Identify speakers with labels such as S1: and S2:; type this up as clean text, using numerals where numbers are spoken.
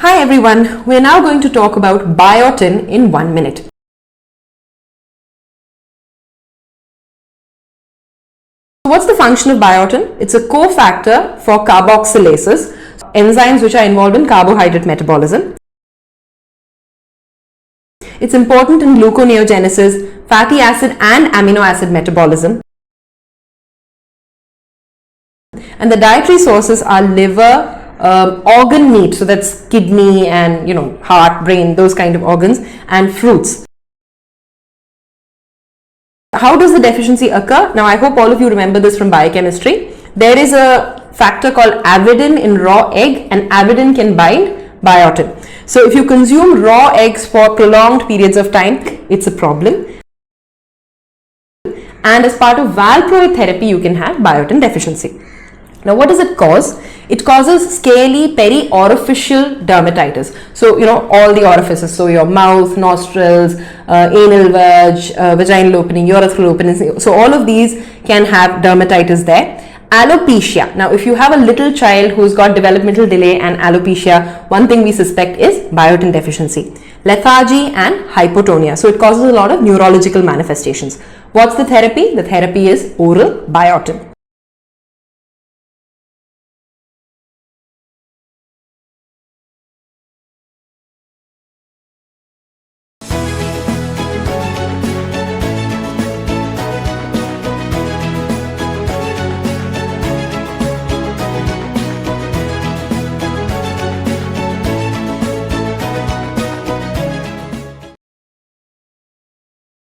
S1: Hi everyone, we are now going to talk about biotin in 1 minute. What's the function of biotin? It's a cofactor for carboxylases, enzymes which are involved in carbohydrate metabolism. It's important in gluconeogenesis, fatty acid and amino acid metabolism. And the dietary sources are liver, organ meat, so that's kidney and heart, brain, those kind of organs, and fruits. How does the deficiency occur? Now I hope all of you remember this from biochemistry. There is a factor called avidin in raw egg, and avidin can bind biotin. So if you consume raw eggs for prolonged periods of time, it's a problem. And as part of valproate therapy, you can have biotin deficiency. Now what does it cause? It causes scaly periorificial dermatitis. So all the orifices, so your mouth, nostrils, anal verge, vaginal opening, urethral opening, so all of these can have dermatitis there. Alopecia. Now if you have a little child who's got developmental delay and alopecia, one thing we suspect is biotin deficiency. Lethargy and hypotonia. So it causes a lot of neurological manifestations. What's the therapy? The therapy is oral biotin.